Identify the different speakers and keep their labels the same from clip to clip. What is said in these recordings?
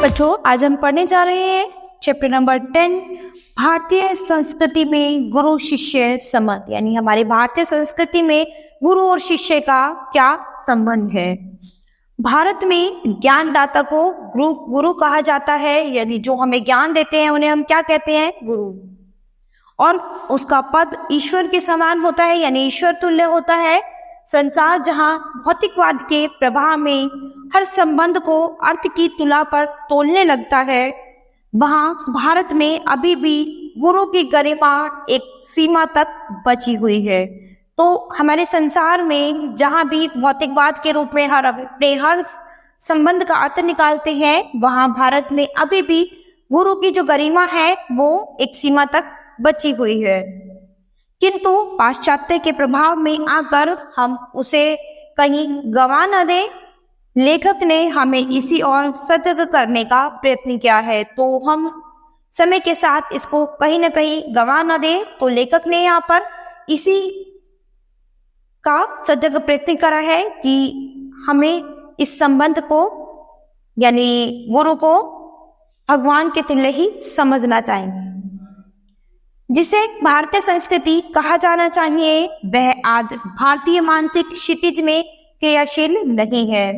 Speaker 1: बच्चों, आज हम पढ़ने जा रहे हैं चैप्टर नंबर 10, भारतीय संस्कृति में गुरु शिष्य संबंध। यानी हमारे भारतीय संस्कृति में गुरु और शिष्य का क्या संबंध है। भारत में ज्ञानदाता को गुरु कहा जाता है। यानी जो हमें ज्ञान देते हैं उन्हें हम क्या कहते हैं? गुरु। और उसका पद ईश्वर के समान होता है, यानी ईश्वर तुल्य होता है। संसार जहाँ भौतिकवाद के प्रभाव में हर संबंध को अर्थ की तुला पर तोलने लगता है, वहाँ भारत में अभी भी गुरु की गरिमा एक सीमा तक बची हुई है। तो हमारे संसार में जहाँ भी भौतिकवाद के रूप में हर संबंध का अर्थ निकालते हैं, वहाँ भारत में अभी भी गुरु की जो गरिमा है वो एक सीमा तक बची हुई है। किंतु पाश्चात्य के प्रभाव में आकर हम उसे कहीं गंवा न दें, लेखक ने हमें इसी ओर सजग करने का प्रयत्न किया है। तो हम समय के साथ इसको कहीं न कहीं गंवा न दें, तो लेखक ने यहाँ पर इसी का सजग प्रयत्न करा है कि हमें इस संबंध को, यानी गुरु को भगवान के तुल्य ही समझना चाहिए। जिसे भारतीय संस्कृति कहा जाना चाहिए, वह आज भारतीय मानसिक क्षितिज में क्रियाशील नहीं है।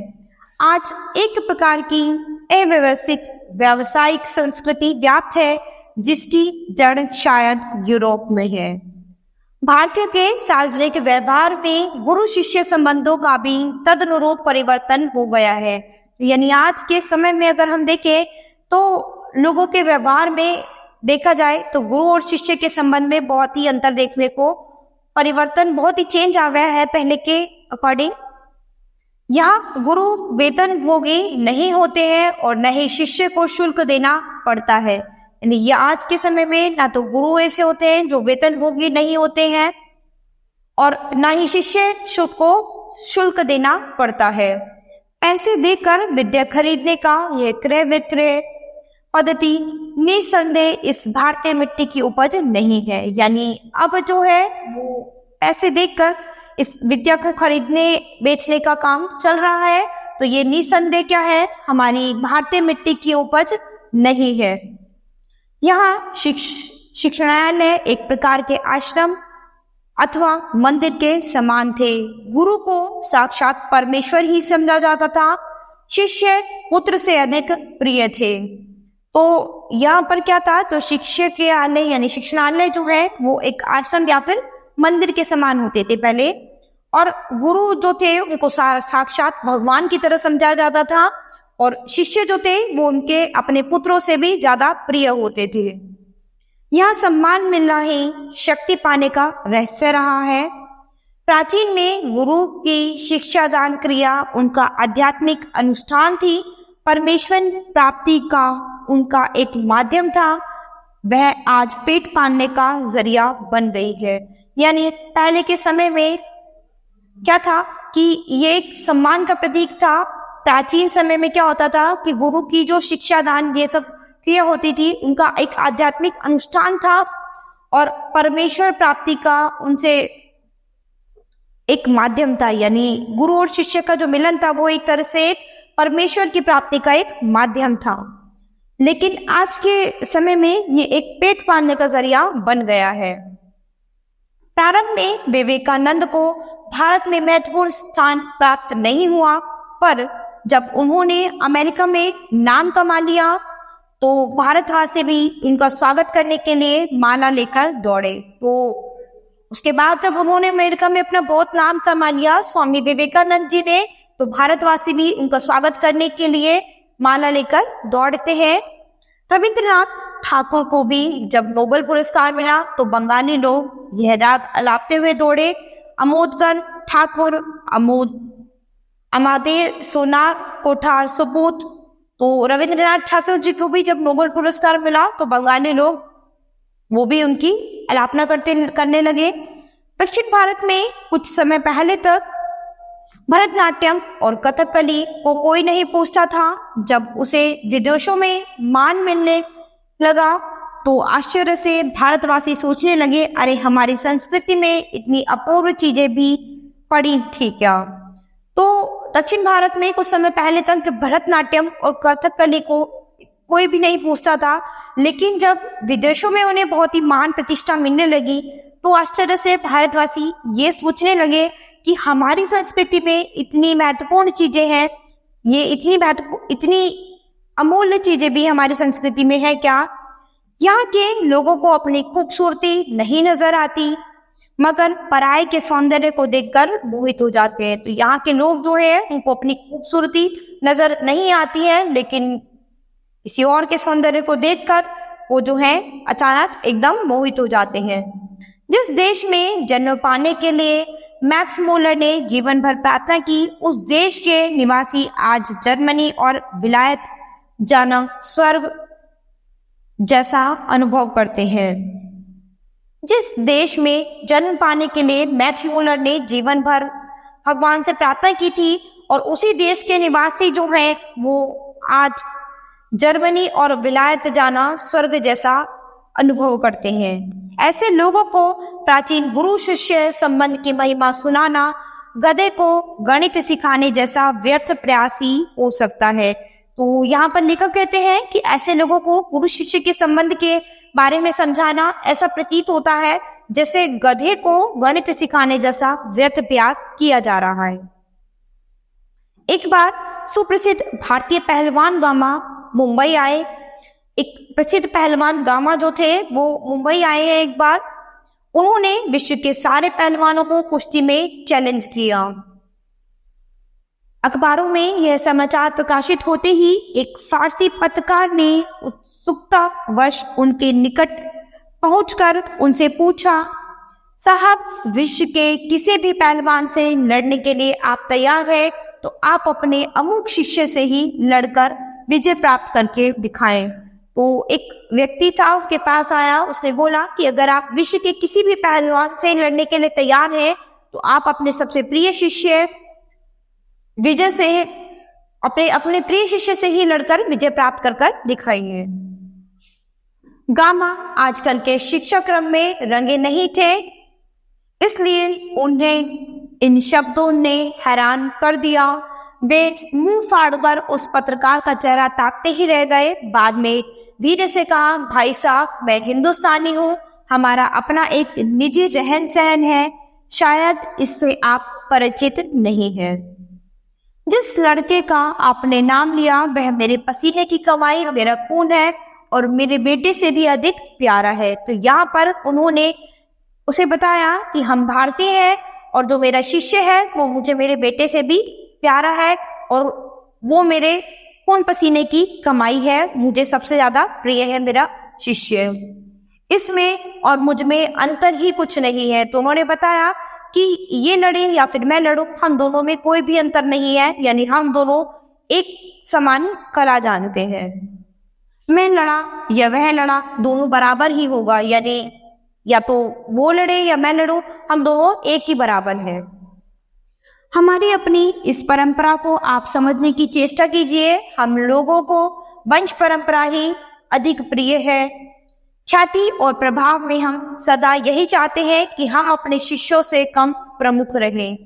Speaker 1: आज एक प्रकार की अव्यवस्थित व्यावसायिक संस्कृति व्याप्त है, जिसकी जड़ शायद यूरोप में है। भारतीयों के सार्वजनिक व्यवहार में गुरु शिष्य संबंधों का भी तदनुरूप परिवर्तन हो गया है। यानी आज के समय में अगर हम देखें तो लोगों के व्यवहार में देखा जाए तो गुरु और शिष्य के संबंध में बहुत ही अंतर देखने को, परिवर्तन बहुत ही चेंज आ गया है पहले के अकॉर्डिंग। यहाँ गुरु वेतन भोगी नहीं होते हैं और न ही शिष्य को शुल्क देना पड़ता है। यानी ये आज के समय में ना तो गुरु ऐसे होते हैं जो वेतन भोगी नहीं होते हैं और ना ही शिष्य को शुल्क देना पड़ता है। पैसे देकर विद्या खरीदने का यह क्रय विक्रय पद्धति निसंदेह इस भारतीय मिट्टी की उपज नहीं है। यानी अब जो है वो पैसे देकर इस विद्या को खरीदने बेचने का काम चल रहा है, तो ये निसंदेह क्या है? हमारी भारतीय मिट्टी की उपज नहीं है। यहाँ शिक्षणालय एक प्रकार के आश्रम अथवा मंदिर के समान थे। गुरु को साक्षात परमेश्वर ही समझा जाता था, शिष्य पुत्र से अधिक प्रिय थे। तो यहाँ पर क्या था? तो शिक्षणालय यानी शिक्षणालय जो है वो एक आश्रम या फिर मंदिर के समान होते थे पहले, और गुरु जो थे उनको साक्षात भगवान की तरह समझा जाता था, और शिष्य जो थे वो उनके अपने पुत्रों से भी ज्यादा प्रिय होते थे। यहाँ सम्मान मिलना ही शक्ति पाने का रहस्य रहा है। प्राचीन में गुरु की शिक्षादान क्रिया उनका आध्यात्मिक अनुष्ठान थी, परमेश्वर प्राप्ति का उनका एक माध्यम था। वह आज पेट पालने का जरिया बन गई है। यानी पहले के समय में क्या था कि ये एक सम्मान का प्रतीक था। प्राचीन समय में क्या होता था कि गुरु की जो शिक्षा दान ये सब क्रिया होती थी, उनका एक आध्यात्मिक अनुष्ठान था और परमेश्वर प्राप्ति का उनसे एक माध्यम था। यानी गुरु और शिष्य का जो मिलन था वो एक तरह से परमेश्वर की प्राप्ति का एक माध्यम था। लेकिन आज के समय में ये एक पेट पालने का जरिया बन गया है। प्रारंभ में विवेकानंद को भारत में महत्वपूर्ण स्थान प्राप्त नहीं हुआ, पर जब उन्होंने अमेरिका में नाम कमा लिया तो भारतवासी भी उनका स्वागत करने के लिए माला लेकर दौड़े। तो उसके बाद जब उन्होंने अमेरिका में अपना बहुत नाम कमा लिया स्वामी विवेकानंद जी ने, तो भारतवासी भी उनका स्वागत करने के लिए माला लेकर दौड़ते हैं। रविंद्रनाथ ठाकुर को भी जब नोबेल पुरस्कार मिला तो बंगाली लोग यह राग अलापते हुए दौड़े। अमोदकर ठाकुर, अमादेर, सोनार, कोठार, सुपूत। तो रविंद्रनाथ ठाकुर जी को भी जब नोबेल पुरस्कार मिला तो बंगाली लोग वो भी उनकी अलापना करने लगे। दक्षिण भारत में कुछ समय पहले तक भरतनाट्यम और कथकली को कोई नहीं पूछता था। जब उसे विदेशों में मान मिलने लगा तो आश्चर्य से भारतवासी सोचने लगे, अरे हमारी संस्कृति में इतनी अपूर्व चीजें भी पड़ी थी क्या। तो दक्षिण भारत में कुछ समय पहले तक जब भरतनाट्यम और कथकली को कोई भी नहीं पूछता था। लेकिन जब विदेशों में उन्हें बहुत ही मान प्रतिष्ठा मिलने लगी तो आश्चर्य से भारतवासी ये सोचने लगे कि हमारी संस्कृति में इतनी महत्वपूर्ण चीजें हैं, ये इतनी अमूल्य चीजें भी हमारी संस्कृति में है क्या। यहाँ के लोगों को अपनी खूबसूरती नहीं नजर आती, मगर पराये के सौंदर्य को देखकर मोहित हो जाते हैं। तो यहाँ के लोग जो है उनको अपनी खूबसूरती नजर नहीं आती है, लेकिन किसी और के सौंदर्य को देखकर वो जो है अचानक एकदम मोहित हो जाते हैं। जिस देश में जन्म पाने के लिए मैक्स मुलर ने जीवन भर प्रार्थना की, उस देश के निवासी आज जर्मनी और विलायत जाना स्वर्ग जैसा अनुभव करते हैं। जिस देश में जन्म पाने के लिए मैक्स मुलर ने जीवन भर भगवान से प्रार्थना की थी और उसी देश के निवासी जो हैं वो आज जर्मनी और विलायत जाना स्वर्ग जैसा अनुभव करते हैं। ऐसे लोगों को प्राचीन गुरु शिष्य संबंध की महिमा सुनाना गधे को गणित सिखाने जैसा व्यर्थ प्रयास ही हो सकता है। तो यहाँ पर लेखक कहते हैं कि ऐसे लोगों को गुरु शिष्य के संबंध के बारे में समझाना ऐसा प्रतीत होता है जैसे गधे को गणित सिखाने जैसा व्यर्थ प्रयास किया जा रहा है। एक बार सुप्रसिद्ध भारतीय पहलवान गामा मुंबई आए। एक प्रसिद्ध पहलवान गामा जो थे वो मुंबई आए हैं एक बार। उन्होंने विश्व के सारे पहलवानों को कुश्ती में चैलेंज किया। अखबारों में यह समाचार प्रकाशित होते ही एक फारसी पत्रकार ने उत्सुकतावश उनके निकट पहुंचकर उनसे पूछा, साहब, विश्व के किसी भी पहलवान से लड़ने के लिए आप तैयार हैं तो आप अपने अमुक शिष्य से ही लड़कर विजय प्राप्त करके दिखाएं। तो एक व्यक्ति था उसके पास आया, उसने बोला कि अगर आप विश्व के किसी भी पहलवान से लड़ने के लिए तैयार हैं तो आप अपने सबसे प्रिय शिष्य विजय से अपने प्रिय शिष्य से ही लड़कर विजय प्राप्त कर दिखाइए। गामा आजकल के शिक्षा क्रम में रंगे नहीं थे, इसलिए उन्हें इन शब्दों ने हैरान कर दिया। वे मुंह फाड़कर उस पत्रकार का चेहरा ताकते ही रह गए। बाद में धीरे से कहा, भाई साहब, मैं हिंदुस्तानी हूँ, हमारा अपना एक निजी रहन सहन है, शायद इससे आप परिचित नहीं है। जिस लड़के का आपने नाम लिया वह मेरे पसीने की कमाई, मेरा खून है और मेरे बेटे से भी अधिक प्यारा है। तो यहाँ पर उन्होंने उसे बताया कि हम भारतीय हैं और जो मेरा शिष्य है वो मुझे मेरे बेटे से भी प्यारा है और वो मेरे खून पसीने की कमाई है, मुझे सबसे ज्यादा प्रिय है मेरा शिष्य। इसमें और मुझ में अंतर ही कुछ नहीं है। तो उन्होंने बताया कि ये लड़े या फिर मैं लड़ूं, हम दोनों में कोई भी अंतर नहीं है, यानी हम दोनों एक समान कला जानते हैं। मैं लड़ा या वह लड़ा, दोनों बराबर ही होगा, यानी या तो वो लड़े या मैं लड़ूं, हम दोनों एक ही बराबर हैं। हमारी अपनी इस परंपरा को आप समझने की चेष्टा कीजिए। हम लोगों को वंश परंपरा ही अधिक प्रिय है। ख्याति और प्रभाव में हम सदा यही चाहते हैं कि हम अपने शिष्यों से कम प्रमुख रहें,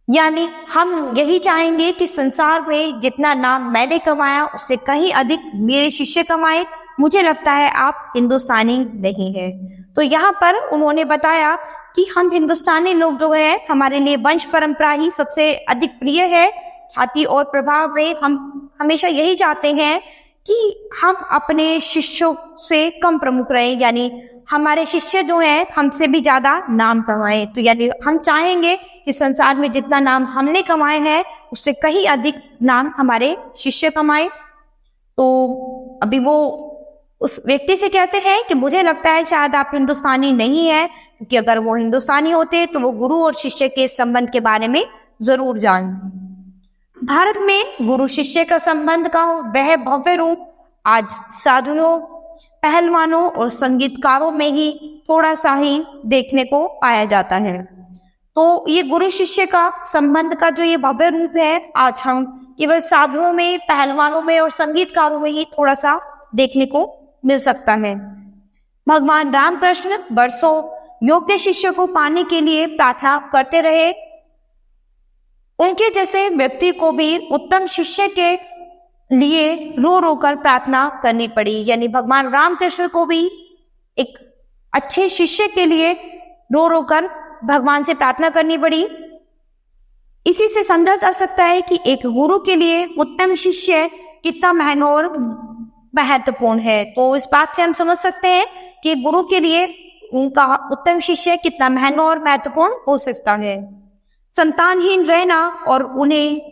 Speaker 1: यानी हम यही चाहेंगे कि संसार में जितना नाम मैंने कमाया उससे कहीं अधिक मेरे शिष्य कमाए। मुझे लगता है आप हिंदुस्तानी नहीं है। तो यहाँ पर उन्होंने बताया कि हम हिंदुस्तानी लोग जो हैं हमारे लिए वंश परंपरा ही सबसे अधिक प्रिय है। ख्याति और प्रभाव में हम हमेशा यही चाहते हैं कि हम अपने शिष्यों से कम प्रमुख रहें, यानी हमारे शिष्य जो हैं हमसे भी ज्यादा नाम कमाएं। तो यानी हम चाहेंगे कि संसार में जितना नाम हमने कमाए हैं उससे कहीं अधिक नाम हमारे शिष्य कमाए। तो अभी वो उस व्यक्ति से कहते हैं कि मुझे लगता है शायद आप हिंदुस्तानी नहीं है, क्योंकि अगर वो हिंदुस्तानी होते तो वो गुरु और शिष्य के संबंध के बारे में जरूर जानते। भारत में गुरु शिष्य का संबंध का वह भव्य रूप आज साधुओं, पहलवानों और संगीतकारों में ही थोड़ा सा ही देखने को पाया जाता है। तो ये गुरु शिष्य का संबंध का जो ये भव्य रूप है आज हम केवल साधुओं में, पहलवानों में और संगीतकारों में ही थोड़ा सा देखने को मिल सकता है। भगवान रामकृष्ण वर्षों योग्य शिष्य को पाने के लिए प्रार्थना करते रहे। उनके जैसे व्यक्ति को भी उत्तम शिष्य के लिए रो रो कर प्रार्थना करनी पड़ी। यानी भगवान रामकृष्ण को भी एक अच्छे शिष्य के लिए रो रो कर भगवान से प्रार्थना करनी पड़ी। इसी से समझा जा सकता है कि एक गुरु के लिए उत्तम शिष्य कितना महंगा और महत्वपूर्ण है। तो इस बात से हम समझ सकते हैं कि गुरु के लिए उनका उत्तम शिष्य कितना महंगा और महत्वपूर्ण हो सकता है। संतानहीन रहना और उन्हें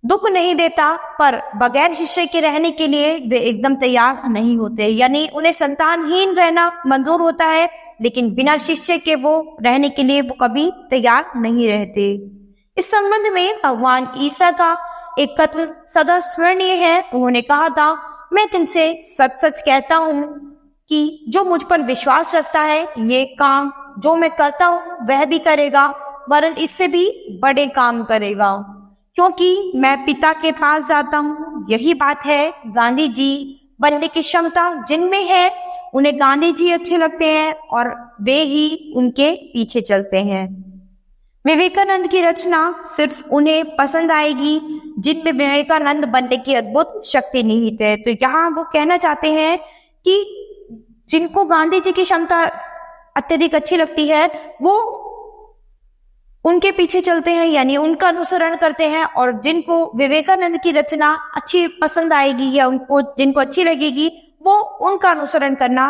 Speaker 1: दुख नहीं देता, पर बगैर शिष्य के रहने के लिए वे एकदम तैयार नहीं होते। यानी उन्हें संतानहीन रहना मंजूर होता है, लेकिन बिना शिष्य के वो रहने के लिए वो कभी तैयार नहीं रहते। इस संबंध में भगवान ईसा का एक कथन सदा स्मरणीय है। उन्होंने कहा था, मैं तुमसे सच सच कहता हूँ कि जो मुझ पर विश्वास रखता है, ये काम जो मैं करता हूँ वह भी करेगा, वरन इससे भी बड़े काम करेगा, क्योंकि मैं पिता के पास जाता हूँ। यही बात है, गांधी जी बनने की क्षमता जिनमें है, उन्हें गांधी जी अच्छे लगते हैं और वे ही उनके पीछे चलते हैं। विवेकानंद की रचना सिर्फ उन्हें पसंद आएगी जिनमें विवेकानंद बनने की अद्भुत शक्ति निहित है। तो यहाँ वो कहना चाहते हैं कि जिनको गांधी जी की क्षमता अत्यधिक अच्छी लगती है, वो उनके पीछे चलते हैं, यानी उनका अनुसरण करते हैं। और जिनको विवेकानंद की रचना अच्छी पसंद आएगी या उनको जिनको अच्छी लगेगी, वो उनका अनुसरण करना,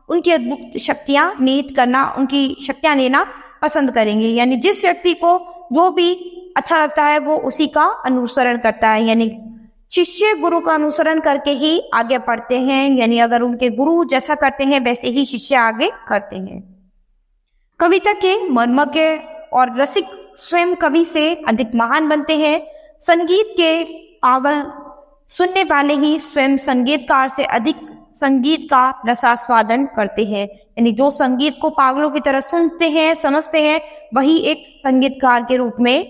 Speaker 1: उनकी अद्भुत शक्तियां निहित करना, उनकी शक्तियां लेना पसंद करेंगे। यानी जिस व्यक्ति को जो भी अच्छा लगता है वो उसी का अनुसरण करता है। यानी शिष्य गुरु का अनुसरण करके ही आगे बढ़ते हैं। यानी अगर उनके गुरु जैसा करते हैं वैसे ही शिष्य आगे करते हैं। कविता के मर्मज्ञ और रसिक स्वयं कवि से अधिक महान बनते हैं। संगीत के पागल सुनने वाले ही स्वयं संगीतकार से अधिक संगीत का रसास्वादन करते हैं। यानी जो संगीत को पागलों की तरह सुनते हैं, समझते हैं, वही एक संगीतकार के रूप में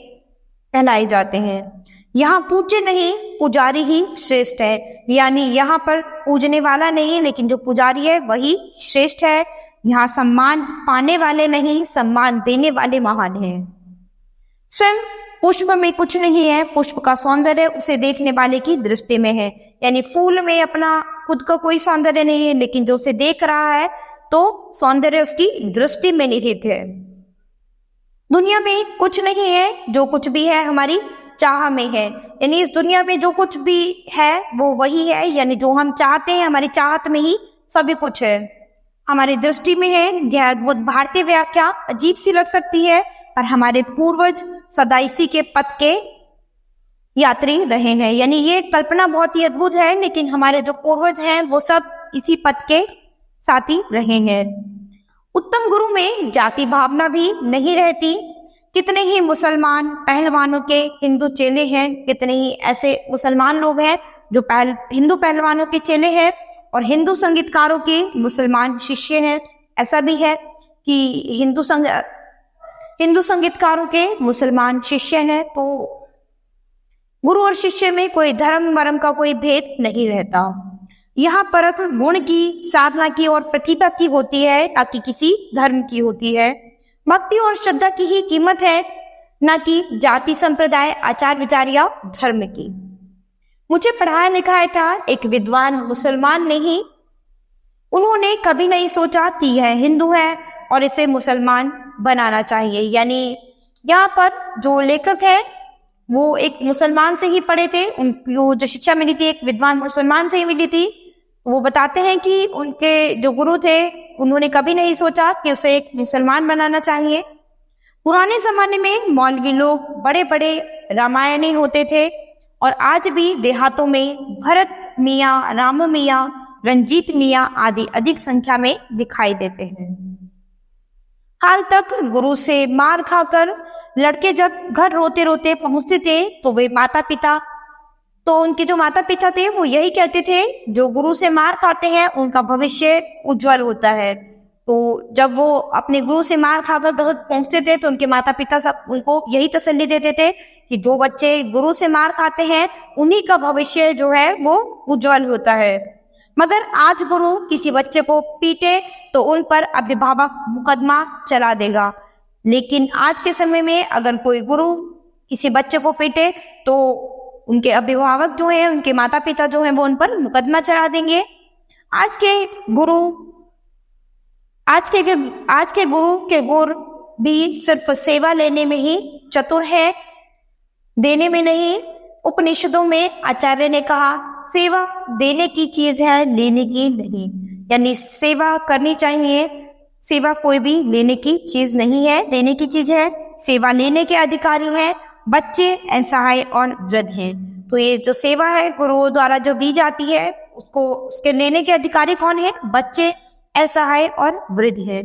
Speaker 1: कहलाए जाते हैं। यहाँ पूज्य नहीं, पुजारी ही श्रेष्ठ है। यानी यहाँ पर पूजने वाला नहीं, लेकिन जो पुजारी है वही श्रेष्ठ है। यहाँ सम्मान पाने वाले नहीं, सम्मान देने वाले महान हैं। स्वयं पुष्प में कुछ नहीं है, पुष्प का सौंदर्य उसे देखने वाले की दृष्टि में है। यानी फूल में अपना खुद का कोई सौंदर्य नहीं है, लेकिन जो उसे देख रहा है तो सौंदर्य उसकी दृष्टि में निहित है। दुनिया में कुछ नहीं है, जो कुछ भी है हमारी चाह में है। यानी इस दुनिया में जो कुछ भी है वो वही है। यानी जो हम चाहते हैं, हमारी चाहत में ही सभी कुछ है, हमारी दृष्टि में है। यह अद्भुत भारतीय व्याख्या अजीब सी लग सकती है, पर हमारे पूर्वज सदा इसी के पथ के यात्री रहे हैं। यानी ये कल्पना बहुत ही अद्भुत है, लेकिन हमारे जो पूर्वज हैं वो सब इसी पथ के साथी रहे हैं। उत्तम गुरु में जाति भावना भी नहीं रहती। कितने ही मुसलमान पहलवानों के हिंदू चेले हैं, कितने ही ऐसे मुसलमान लोग हैं जो हिंदू पहलवानों के चेले हैं और हिंदू संगीतकारों के मुसलमान शिष्य हैं। ऐसा भी है कि हिंदू संगीतकारों के मुसलमान शिष्य हैं। तो गुरु और शिष्य में कोई धर्म वर्म का कोई भेद नहीं रहता। यहाँ परख गुण की, साधना की और प्रतिभा की होती है, ना कि किसी धर्म की होती है। भक्ति और श्रद्धा की ही कीमत है, ना कि जाति, संप्रदाय, आचार विचार या धर्म की। मुझे पढ़ाया लिखाया था एक विद्वान मुसलमान ने ही। उन्होंने कभी नहीं सोचा कि यह हिंदू है और इसे मुसलमान बनाना चाहिए। यानी यहाँ पर जो लेखक है वो एक मुसलमान से ही पढ़े थे, उनको जो शिक्षा मिली थी एक विद्वान मुसलमान से ही मिली थी। वो बताते हैं कि उनके जो गुरु थे उन्होंने कभी नहीं सोचा कि उसे एक मुसलमान बनाना चाहिए। पुराने जमाने में मौलवी लोग बड़े बड़े रामायणी होते थे और आज भी देहातों में भरत मियाँ, राम मियाँ, रंजीत मियाँ आदि अधिक संख्या में दिखाई देते हैं। हाल तक गुरु से मार खाकर लड़के जब घर रोते रोते पहुंचते थे तो उनके जो माता पिता थे वो यही कहते थे, जो गुरु से मार खाते हैं उनका भविष्य उज्जवल होता है। तो जब वो अपने गुरु से मार खाकर घर पहुंचते थे तो उनके माता पिता सब उनको यही तसल्ली देते थे कि जो बच्चे गुरु से मार खाते हैं उन्हीं का भविष्य जो है वो उज्जवल होता है। मगर आज गुरु किसी बच्चे को पीटे तो उन पर अभिभावक मुकदमा चला देगा, लेकिन आज के समय में अगर कोई गुरु किसी बच्चे को पीटे तो उनके अभिभावक जो हैं, उनके माता पिता जो हैं, वो उन पर मुकदमा चढ़ा देंगे। आज के गुरु के गुर भी सिर्फ सेवा लेने में ही चतुर है, देने में नहीं। उपनिषदों में आचार्य ने कहा सेवा देने की चीज है, लेने की नहीं। यानी सेवा करनी चाहिए, सेवा कोई भी लेने की चीज नहीं है, देने की चीज है। सेवा लेने के अधिकारी हैं बच्चे, असहाय और वृद्ध हैं। तो ये जो सेवा है गुरुओं द्वारा जो दी जाती है, उसके लेने के अधिकारी कौन है? बच्चे, असहाय और वृद्ध है।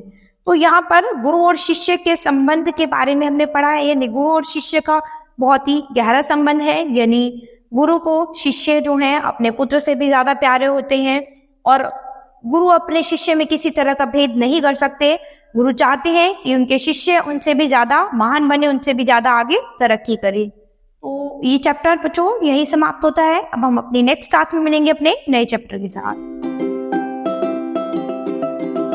Speaker 1: तो यहाँ पर गुरु और शिष्य के संबंध के बारे में हमने पढ़ा है। यानी गुरु और शिष्य का बहुत ही गहरा संबंध है। यानी गुरु को शिष्य जो हैं अपने पुत्र से भी ज्यादा प्यारे होते हैं, और गुरु अपने शिष्य में किसी तरह का भेद नहीं कर सकते। गुरु चाहते हैं कि उनके शिष्य उनसे भी ज्यादा महान बने, उनसे भी ज्यादा आगे तरक्की करे। तो ये चैप्टर बच्चों यही समाप्त होता है। अब हम अपनी नेक्स्ट क्लास में मिलेंगे अपने नए चैप्टर के साथ।